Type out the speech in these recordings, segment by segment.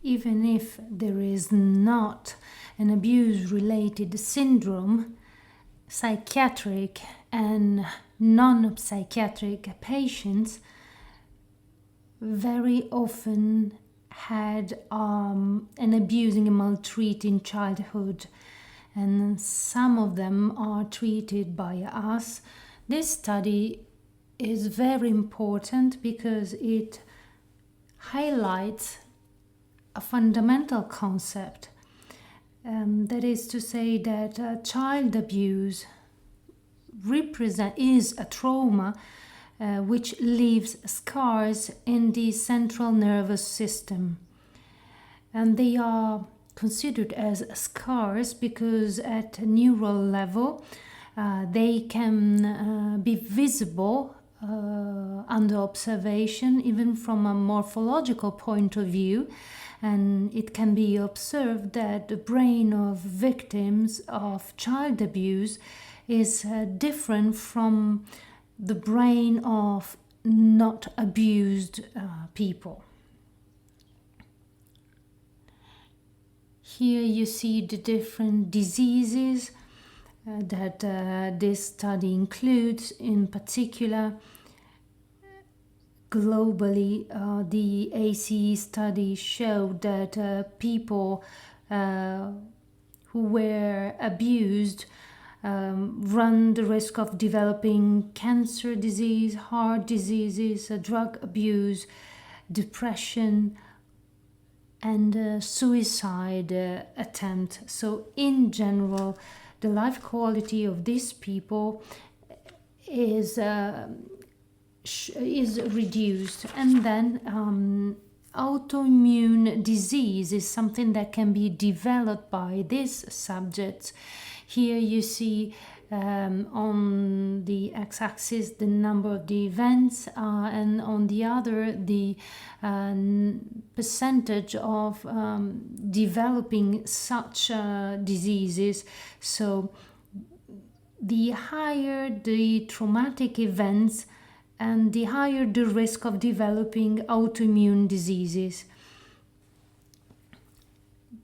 even if there is not an abuse-related syndrome, psychiatric and non-psychiatric patients very often had an abusing and maltreating childhood, and some of them are treated by us. This study is very important because it highlights a fundamental concept. That is to say that child abuse is a trauma which leaves scars in the central nervous system. And they are considered as scars because at a neural level they can be visible under observation, even from a morphological point of view. And it can be observed that the brain of victims of child abuse is different from the brain of not abused people. Here you see the different diseases that this study includes. In particular, globally, the ACE study showed that people who were abused run the risk of developing cancer disease, heart diseases, drug abuse, depression, and suicide attempt. So in general, the life quality of these people is reduced. And then autoimmune disease is something that can be developed by these subjects. Here you see on the x-axis the number of the events, and on the other the percentage of developing such diseases. So the higher the traumatic events, and the higher the risk of developing autoimmune diseases.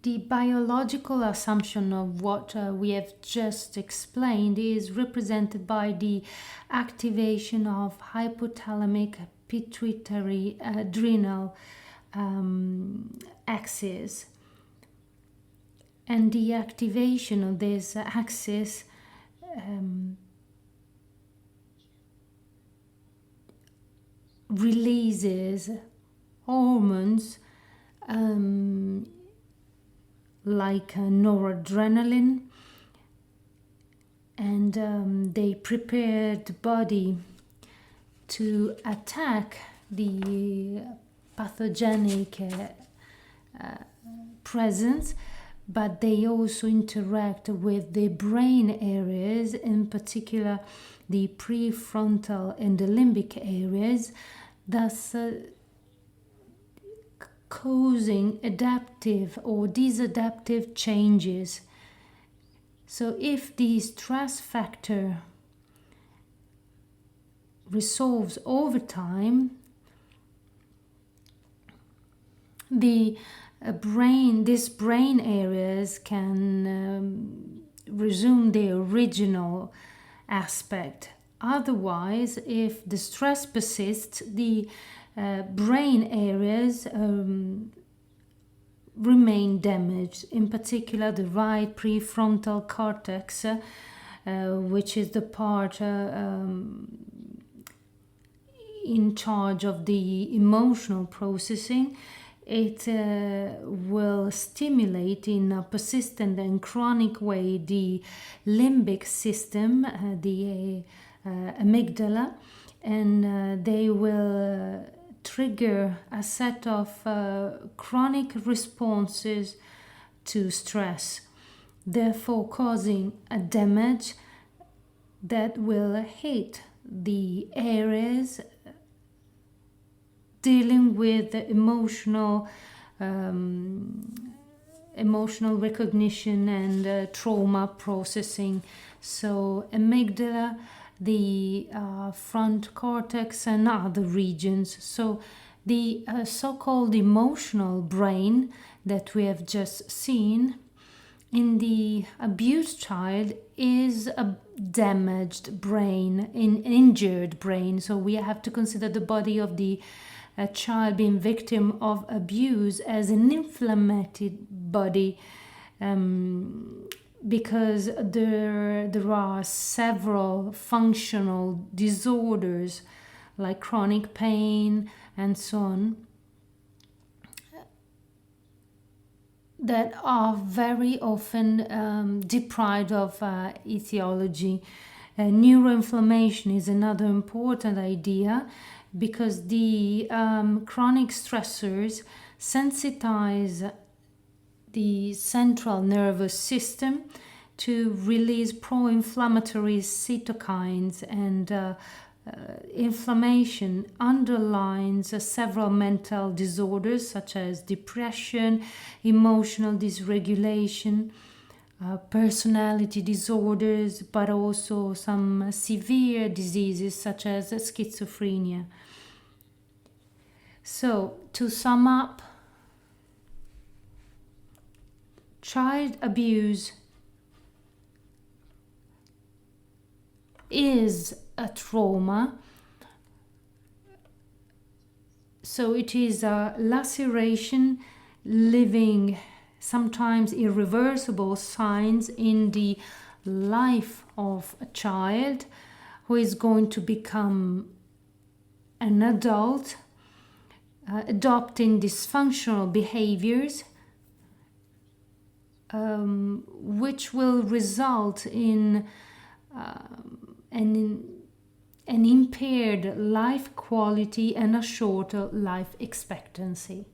The biological assumption of what we have just explained is represented by the activation of hypothalamic pituitary adrenal axis. And the activation of this axis releases hormones like noradrenaline, and they prepare the body to attack the pathogenic presence, but they also interact with the brain areas, in particular the prefrontal and the limbic areas, thus causing adaptive or disadaptive changes. So if the stress factor resolves over time, these brain areas can resume their original aspect. Otherwise, if the stress persists, the brain areas remain damaged, in particular the right prefrontal cortex, which is the part in charge of the emotional processing. It will stimulate in a persistent and chronic way the limbic system, the amygdala, and they will trigger a set of chronic responses to stress, therefore causing a damage that will hit the areas dealing with emotional recognition and trauma processing. So amygdala, the front cortex, and other regions. So The so-called emotional brain that we have just seen in the abused child is a damaged brain, an injured brain. So we have to consider the body of the child being victim of abuse as an inflamed body, because there are several functional disorders like chronic pain and so on that are very often deprived of etiology. Neuroinflammation is another important idea because the chronic stressors sensitize the central nervous system to release pro-inflammatory cytokines, and inflammation underlines several mental disorders such as depression, emotional dysregulation, personality disorders, but also some severe diseases such as schizophrenia. So, to sum up, child abuse is a trauma. So it is a laceration, leaving sometimes irreversible signs in the life of a child who is going to become an adult, adopting dysfunctional behaviors, which will result in an impaired life quality and a shorter life expectancy.